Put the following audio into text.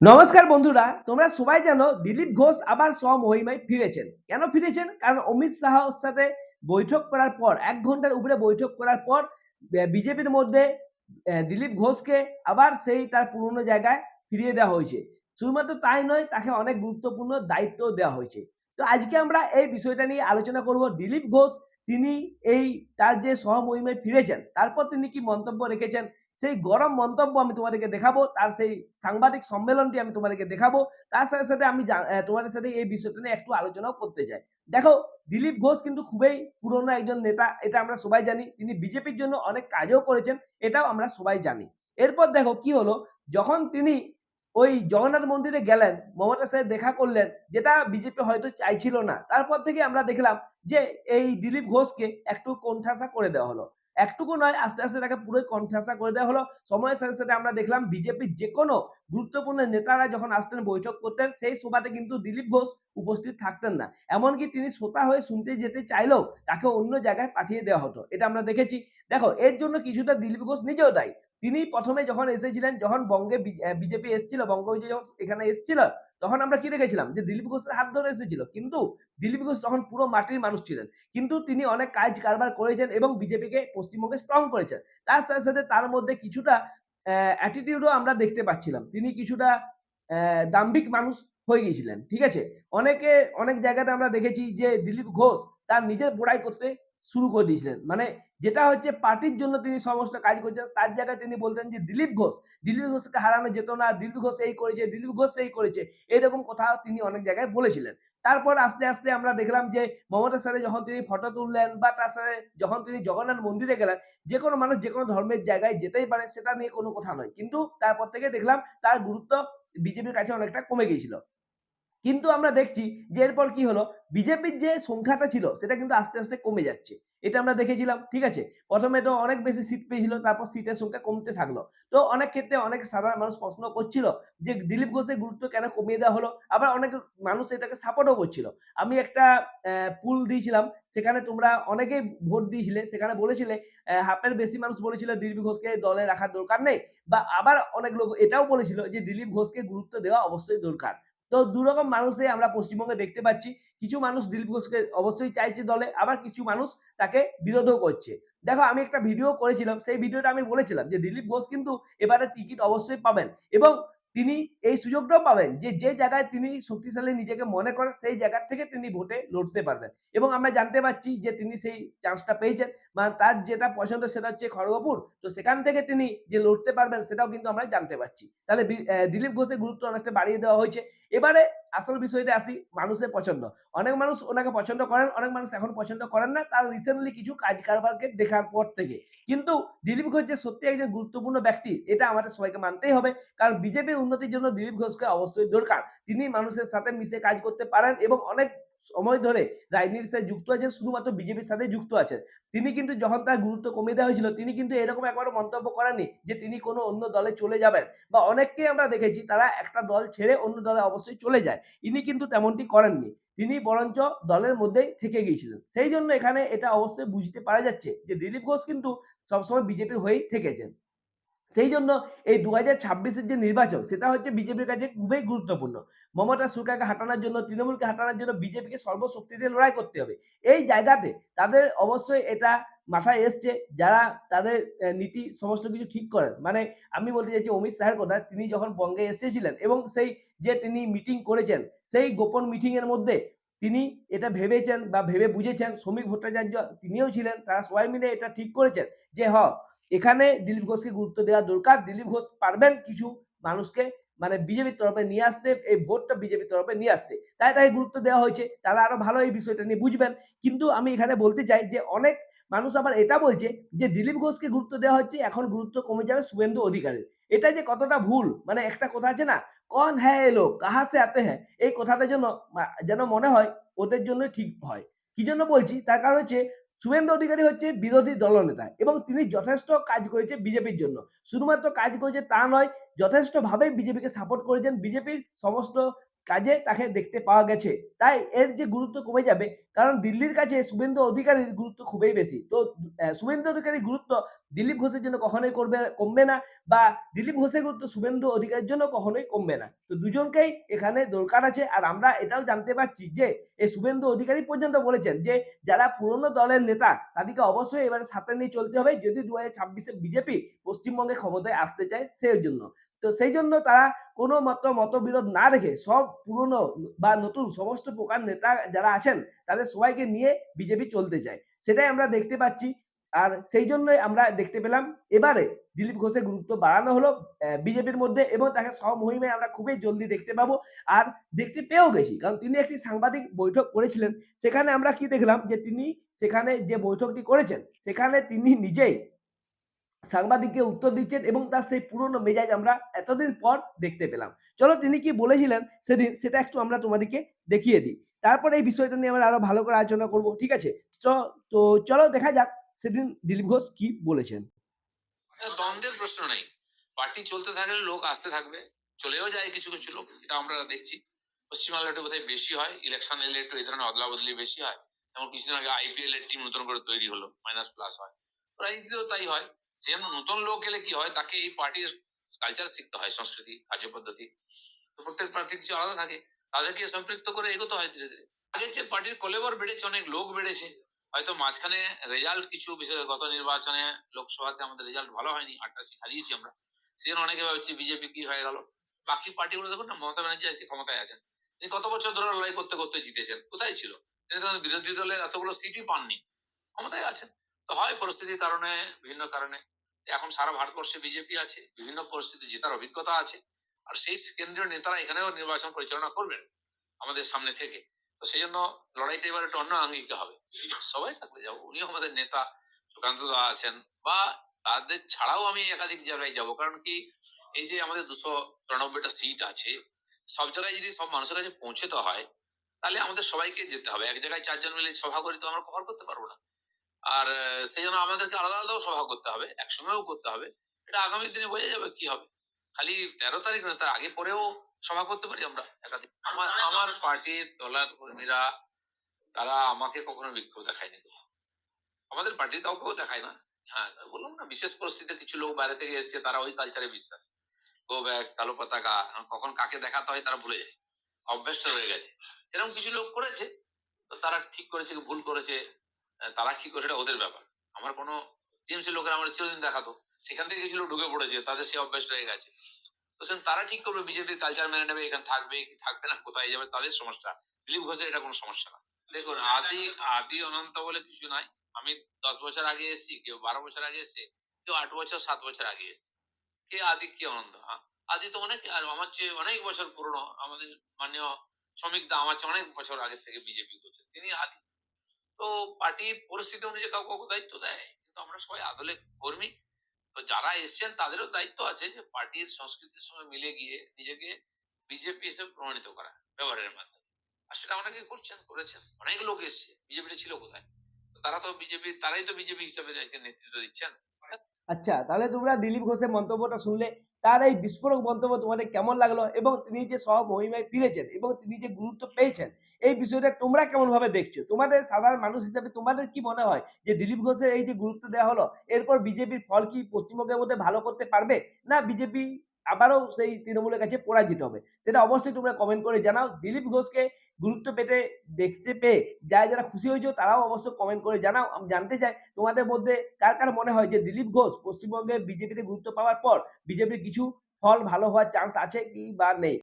নমস্কার বন্ধুরা, তোমরা সবাই জানো দিলীপ ঘোষ আবার স্বমহিমায় ফিরেছেন। কেন ফিরেছেন? কারণ অমিত শাহর সাথে বৈঠক করার পর ১ ঘন্টার উপরে বৈঠক করার পর বিজেপির মধ্যে দিলীপ ঘোষকে আবার সেই তার পুরনো জায়গায় ফিরিয়ে দেওয়া হয়েছে। শুধুমাত্র তাই নয়, তাকে অনেক গুরুত্বপূর্ণ দায়িত্ব দেওয়া হয়েছে। তো আজকে আমরা এই বিষয়টা নিয়ে আলোচনা করব। দিলীপ ঘোষ তিনি এই তার যে স্বমহিমায় ফিরেছেন, তারপর তিনি কি মন্তব্য রেখেছেন সেই গরম মন্তব্য আমি তোমাদেরকে দেখাবো। তার সেই সাংবাদিক সম্মেলনটি আমি তোমাদেরকে দেখাবো। তার সাথে, সাথে আমি তোমাদের সাথে এই বিষয়টা নিয়ে একটু আলোচনাও করতে চাই। দেখো, দিলীপ ঘোষ কিন্তু খুবই পুরনো একজন নেতা। এটা আমরা সবাই জানি। তিনি বিজেপির জন্য অনেক কাজও করেছেন। এটাও আমরা সবাই জানি। এরপর দেখো কি হলো, যখন তিনি ওই জগন্নাথ মন্দিরে গেলেন, মমতার সাথে দেখা করলেন, যেটা বিজেপি হয়তো চাইছিল না। তারপর থেকে আমরা দেখলাম যে এই দিলীপ ঘোষকে একটু কোণঠাসা করে দেওয়া হলো। একটুকু নয়, আস্তে, আস্তে তাকে পুরোই কোণঠাসা করে দেওয়া হলো। সময়ের সাথে, সাথে আমরা দেখলাম বিজেপির যেকোনো গুরুত্বপূর্ণ নেতারা যখন আসতেন বৈঠক করতেন, সেই সভাতে কিন্তু দিলীপ ঘোষ উপস্থিত থাকতেন না। এমনকি তিনি শ্রোতা হয়ে শুনতে যেতে চাইলেও তাকে অন্য জায়গায় পাঠিয়ে দেওয়া হতো। এটা আমরা দেখেছি। দেখো, এর জন্য কিছুটা দিলীপ ঘোষ নিজেও দায়ী। তিনি ১ম এ যখন এসেছিলেন, যখন বঙ্গে বিজেপি এসছিল, বঙ্গবিজয় যখন এখানে এসছিল, তখন আমরা কি দেখেছিলাম? যে দিলীপ ঘোষের হাত ধরে এসেছিল। কিন্তু দিলীপ ঘোষ তখন পুরো মাটির মানুষ ছিলেন। কিন্তু তিনি অনেক কাজ কারবার করেছেন এবং বিজেপিকে পশ্চিমবঙ্গে স্ট্রং করেছেন। তার সাথে, সাথে তার মধ্যে কিছুটা অ্যাটিটিউডও আমরা দেখতে পাচ্ছিলাম। তিনি কিছুটা দাম্ভিক মানুষ হয়ে গিয়েছিলেন। ঠিক আছে? অনেক জায়গাতে আমরা দেখেছি যে দিলীপ ঘোষ তার নিজের বড়াই করতে শুরু করে দিয়েছিলেন। মানে যেটা হচ্ছে পার্টির জন্য তিনি সমস্ত কাজ করছেন, তার জায়গায় তিনি বলতেন যে দিলীপ ঘোষকে হারানো যেত না, দিলীপ ঘোষ এই করেছে, দিলীপ ঘোষ সেই করেছে। এরকম কথা তিনি অনেক জায়গায় বলেছিলেন। তারপর আস্তে, আস্তে আমরা দেখলাম যে মমতার সাথে যখন তিনি ফটো তুললেন বা তার সাথে যখন তিনি জগন্নাথ মন্দিরে গেলেন, যেকোনো মানুষ যেকোনো ধর্মের জায়গায় যেতেই পারে, সেটা নিয়ে কোনো কথা নয়। কিন্তু তারপর থেকে দেখলাম তার গুরুত্ব বিজেপির কাছে অনেকটা কমে গিয়েছিল। কিন্তু আমরা দেখছি যে এরপর কি হলো, বিজেপির যে সংখ্যাটা ছিল সেটা কিন্তু আস্তে, আস্তে কমে যাচ্ছে। এটা আমরা দেখেছিলাম, ঠিক আছে? ১ম এ তো অনেক বেশি সিট পেয়েছিল, তারপর সিটের সংখ্যা কমতে থাকলো। তো অনেক ক্ষেত্রে অনেক সাধারণ মানুষ প্রশ্ন করছিল যে দিলীপ ঘোষের গুরুত্ব কেন কমিয়ে দেওয়া হলো? আবার অনেক মানুষ এটাকে সাপোর্টও করছিল। আমি একটা পুল দিয়েছিলাম, সেখানে তোমরা অনেকেই ভোট দিয়েছিলে। সেখানে বলেছিলে হাফ এর বেশি মানুষ বলেছিল দিলীপ ঘোষকে দলে রাখার দরকার নেই, বা আবার অনেক লোক এটাও বলেছিল যে দিলীপ ঘোষকে গুরুত্ব দেওয়া অবশ্যই দরকার। তো দুরকম মানুষই আমরা পশ্চিমবঙ্গে দেখতে পাচ্ছি। কিছু মানুষ দিলীপ ঘোষকে অবশ্যই চাইছে দলে, আবার কিছু মানুষ তাকে বিরোধও করছে। দেখো, আমি একটা ভিডিও করেছিলাম, সেই ভিডিওটা আমি বলেছিলাম যে দিলীপ ঘোষ কিন্তু এবারে টিকিট অবশ্যই পাবেন এবং তিনি এই সুযোগটাও পাবেন যে, যে জায়গায় তিনি শক্তিশালী নিজেকে মনে করেন সেই জায়গা থেকে তিনি ভোটে লড়তে পারবেন। এবং আমরা জানতে পারছি যে তিনি সেই চান্সটা পেয়েছেন। মানে তার যেটা পছন্দ সেটা হচ্ছে খড়গপুর। তো সেখান থেকে তিনি যে লড়তে পারবেন সেটাও কিন্তু আমরা জানতে পারছি। তাহলে দিলীপ ঘোষের গুরুত্ব অনেকটা বাড়িয়ে দেওয়া হয়েছে। এবারে আসল বিষয়টা আসি, মানুষের পছন্দ। অনেক মানুষ ওনাকে পছন্দ করেন, অনেক মানুষ এখন পছন্দ করেন না। তার রিসেন্টলি কিছু কাজ কারবারকে দেখার পর থেকে। কিন্তু দিলীপ ঘোষ যে সত্যি একজন গুরুত্বপূর্ণ ব্যক্তি, এটা আমাদের সবাইকে মানতেই হবে। কারণ বিজেপির উন্নতির জন্য দিলীপ ঘোষকে অবশ্যই দরকার। তিনি মানুষের সাথে মিশে কাজ করতে পারেন এবং অনেক সময় ধরে রাজনীতির সাথে যুক্ত আছেন, শুধুমাত্র বিজেপির সাথেই যুক্ত আছেন। তিনি কিন্তু যখন তার গুরুত্ব কমিয়ে দেওয়া হয়েছিল, তিনি কিন্তু এরকম একবারও মন্তব্য করেননি যে তিনি কোনো অন্য দলে চলে যাবেন। বা অনেককেই আমরা দেখেছি তারা একটা দল ছেড়ে অন্য দলে অবশ্যই চলে যায়। ইনি কিন্তু তেমনটি করেননি। তিনি বরঞ্চ দলের মধ্যেই থেকে গিয়েছিলেন। সেই জন্য এখানে এটা অবশ্যই বুঝতে পারা যাচ্ছে যে দিলীপ ঘোষ কিন্তু সবসময় বিজেপির হয়েই থেকেছেন। সেই জন্য এই ২০২৬ এর যে নির্বাচন সেটা হচ্ছে বিজেপির কাছে খুবই গুরুত্বপূর্ণ। মমতা সরকারকে হাঁটানোর জন্য, তৃণমূলকে হাঁটানোর জন্য বিজেপিকে সর্বশক্তি দিয়ে লড়াই করতে হবে। এই জায়গাতে তাদের অবশ্যই এটা মাথায় এসছে, যারা তাদের নীতি সমস্ত কিছু ঠিক করেন। মানে আমি বলতে চাইছি অমিত শাহের কথা, তিনি যখন বঙ্গে এসেছিলেন এবং সেই যে তিনি মিটিং করেছেন, সেই গোপন মিটিং এর মধ্যে তিনি এটা ভেবেছেন বা ভেবে বুঝেছেন, শ্রমিক ভট্টাচার্য তিনিও ছিলেন। তারা সবাই মিলে এটা ঠিক করেছেন যে এখানে দিলীপ ঘোষকে গুরুত্ব দেওয়া দরকার। দিলীপ ঘোষ পারবেন কিছু মানুষকে মানে বিজেপির তরফে নিয়ে আসতে, এই ভোটটা বিজেপির তরফে নিয়ে আসতে। তাই তাকে গুরুত্ব দেওয়া হয়েছে। তারা আরো ভালো এই বিষয়টা নিয়ে বুঝবেন। কিন্তু আমি এখানে বলতে চাই যে অনেক মানুষ আবার এটা বলছে যে দিলীপ ঘোষকে গুরুত্ব দেওয়া হচ্ছে, এখন গুরুত্ব কমে যাবে শুভেন্দু অধিকারীর। এটা যে কতটা ভুল, মানে একটা কথা আছে না, "কন হ্যায় এ লোগ? কাহা সে আতে হ্যায়?" এই কথাটা যেন মনে হয় ওদের জন্য ঠিক হয়। কি জন্য বলছি? তার কারণ হচ্ছে শুভেন্দু অধিকারী হচ্ছে বিরোধী দলনেতা এবং তিনি যথেষ্ট কাজ করেছে বিজেপির জন্য। শুধুমাত্র কাজ করেছে তা নয়, যথেষ্টভাবে বিজেপিকে সাপোর্ট করেছেন। বিজেপির সমস্ত কাজে তাকে দেখতে পাওয়া গেছে। তাই এর যে গুরুত্ব কমে যাবে, কারণ দিল্লির কাছে শুভেন্দু অধিকারীর গুরুত্ব খুবই বেশি। তো শুভেন্দু অধিকারীর গুরুত্ব দিলীপ ঘোষের জন্য কখনোই কমবে না, বা দিলীপ ঘোষের গুরুত্ব শুভেন্দু অধিকারীর জন্য কখনোই কমবে না। তো দুজনকেই এখানে দরকার আছে। আর আমরা এটাও জানতে পারছি যে এই শুভেন্দু অধিকারী পর্যন্ত বলেছেন যে যারা পুরনো দলের নেতা তাদেরকে অবশ্যই এবারে সাথে নিয়ে চলতে হবে যদি 2026 এ বিজেপি পশ্চিমবঙ্গে ক্ষমতায় আসতে চায় সেই জন্য। তো সেই জন্য তারা কোনো মতবিরোধ না রেখে সব পুরনো বা নতুন সমস্ত প্রকার নেতা যারা আছেন তাদের সবাইকে নিয়ে বিজেপি চলতে চায়। সেটাই আমরা দেখতে পাচ্ছি। আর সেই জন্যই আমরা দেখতে পেলাম এবারে দিলীপ ঘোষের গুরুত্ব বাড়ানো হলো বিজেপির মধ্যে, এবং তাকে স্বমহিমায় আমরা খুবই জলদি দেখতে পাবো। আর দেখতে পেয়েও গেছি। কারণ তিনি একটি সাংবাদিক বৈঠক করেছিলেন। সেখানে আমরা কি দেখলাম যে তিনি সেখানে যে বৈঠকটি করেছেন সেখানে তিনি নিজেই সাংবাদিককে উত্তর দিচ্ছেন এবং তার সেই পুরনো মেজাজ আমরা এতদিন পর দেখতে পেলাম। চলো তিনি কি বলেছিলেন সেদিন সেটা একটু আমরা তোমাদেরকে দেখিয়ে দিই। তারপরে এই বিষয়টা নিয়ে আমরা আরো ভালো করে আলোচনা করব। ঠিক আছে? তো চলো দেখা যাক সেদিন দিলীপ ঘোষ কি বলেছেন। দ্বন্দ্বের প্রশ্ন নেই। পার্টি চলতে থাকলে লোক আসতে থাকবে, চলেও যায় কিছু কিছু লোক, এটা আমরা দেখছি। পশ্চিমবাংলায় একটু বোধহয় বেশি হয়, ইলেকশন এলে একটু এই ধরনের অদলা বদলি বেশি হয়। যেমন কিছুদিন আগে আইপিএল এর টিম নতুন করে তৈরি হলো, মাইনাস প্লাস হয়। রাজনীতিতেও তাই হয়। যেন নতুন লোক এলে কি হয়, তাকে এই পার্টির কালচার শিখতে হয়, সংস্কৃতি, কার্যপদ্ধতি। তো প্রত্যেক পার্টি কিছু আলাদা থাকে, তাদেরকে সম্পৃক্ত করে এগোতে হয় ধীরে ধীরে। আগের যে পার্টির কলেবর বেড়েছে, অনেক লোক বেড়েছে, হয়তো মাঝখানে রেজাল্ট কিছু বিশেষ গত নির্বাচনে লোকসভাতে আমাদের রেজাল্ট ভালো হয়নি, 8টা সিট হারিয়েছি আমরা। সেজন্য অনেকে ভাবছি বিজেপি কি হয়ে গেল। বাকি পার্টিগুলো দেখুন না, মমতা ব্যানার্জি আজকে ক্ষমতায় আছেন, তিনি কত বছর ধরে লড়াই করতে করতে জিতেছেন, কোথায় ছিল? তিনি তখন বিরোধী দলের এতগুলো সিটই পাননি, ক্ষমতায় আছেন। তো হয় পরিস্থিতির কারণে, বিভিন্ন কারণে এখন সারা ভারতবর্ষে বিজেপি আছে, বিভিন্ন পরিস্থিতি জেতার অভিজ্ঞতা আছে। আর সেই কেন্দ্রীয় নেতারা এখানেও নির্বাচন পরিচালনা করবেন আমাদের সামনে থেকে। তো সেই জন্য লড়াইটা এবার একটু অন্য আঙ্গিকে হবে। সবাই থাকলে যাবো, উনিও আমাদের নেতা, সুকান্ত দা আছেন, বা তাদের ছাড়াও আমি একাধিক জায়গায় যাব। কারণ কি, এই যে আমাদের 294টা সিট আছে, সব জায়গায় যদি সব মানুষের কাছে পৌঁছতে হয়, তাহলে আমাদের সবাইকে যেতে হবে। এক জায়গায় 4 জন মিলে সভা করি তো আমরা কভার করতে পারবো না। আর সেই জন্য আমাদেরকে আলাদা আলাদাও সভা করতে হবে, একসঙ্গেও করতে হবে। এটা আগামী দিনে বোঝা যাবে কি হবে। খালি 13 তারিখ না, তার আগে পরেও সভা করতে পারি আমরা একাধিক। আমার পার্টির দলের কর্মীরা, তারা আমাকে কখনো বিক্ষোভ দেখায়নি। আমাদের পার্টির কাউকেও দেখায় না। হ্যাঁ, বললাম না, বিশেষ পরিস্থিতিতে কিছু লোক বাইরে থেকে এসছে, তারা ওই কালচারে বিশ্বাস। গো ব্যাক, কালো পতাকা, কখন কাকে দেখাতে হয় তারা ভুলে যায়, অভ্যস্ত হয়ে গেছে। এরকম কিছু লোক করেছে, তো তারা ঠিক করেছে কি ভুল করেছে, তারা কি করে এটা ওদের ব্যাপার। আমার কোনো টিএমসি লোকের আমার চিরদিন দেখাতো, সেখান থেকে কিছু লোক ঢুকে পড়েছে, তাদের সে অভ্যস্ত হয়ে গেছে। তো তারা ঠিক করবে বিজেপির কালচার মেনে নেবে, এখানে থাকবে কি থাকবে না, কোথায় যাবে, তাদের সমস্যা। দিলীপ ঘোষের এটা কোনো সমস্যা না। দেখুন, আদি আদি অনন্ত বলে কিছু নাই। আমি 10 বছর আগে এসেছি, কেউ 12 বছর আগে এসছে, কেউ 8 বছর 7 বছর আগে এসছে। কে আদি কে অনন্ত? আদি তো অনেক, আর আমার চেয়ে অনেক বছর পুরনো। আমাদের মাননীয় শ্রমিক দা আমার চেয়ে অনেক বছর আগে থেকে বিজেপি করছেন, তিনি আদি। তো পার্টির পরিস্থিতি অনুযায়ী কাউকে কাউকে দায়িত্ব দেয়, কিন্তু আমরা সবাই আদলে কর্মী। তো যারা এসছেন তাদেরও দায়িত্ব আছে যে পার্টির সংস্কৃতির সঙ্গে মিলে গিয়ে নিজেকে বিজেপি হিসেবে প্রমাণিত করা ব্যবহারের মাধ্যমে। আর সেটা অনেকে করেছেন, অনেক লোক এসছে, বিজেপিটা ছিল কোথায়? তো তারাই তো বিজেপি হিসেবে আজকে নেতৃত্ব দিচ্ছেন। আচ্ছা, তাহলে তোমরা দিলীপ ঘোষের মন্তব্যটা শুনলে। তার এই বিস্ফোরক মন্তব্য তোমাদের কেমন লাগলো? এবং তিনি যে স্বমহিমায় ফিরেছেন এবং তিনি যে গুরুত্ব পেয়েছেন, এই বিষয়টা তোমরা কেমনভাবে দেখছো? তোমাদের সাধারণ মানুষ হিসেবে তোমাদের কি মনে হয় যে দিলীপ ঘোষের এই যে গুরুত্ব দেওয়া হলো, এরপর বিজেপির ফল কি পশ্চিমবঙ্গের মধ্যে ভালো করতে পারবে? না বিজেপি আবারও সেই তৃণমূলের কাছে পরাজিত হবে? সেটা অবশ্যই তোমরা কমেন্ট করে জানাও। দিলীপ ঘোষকে গুরুত্ব দেখতে পেয়ে যারা খুশি হয়েছো তারাও অবশ্য কমেন্ট করে জানাও। আমি জানতে চাই তোমাদের মধ্যে কার মনে হয় যে দিলীপ ঘোষ পশ্চিমবঙ্গে বিজেপিতে গুরুত্ব পাওয়ার পর বিজেপির কিছু ফল ভালো হওয়ার চান্স আছে কি বা নেই?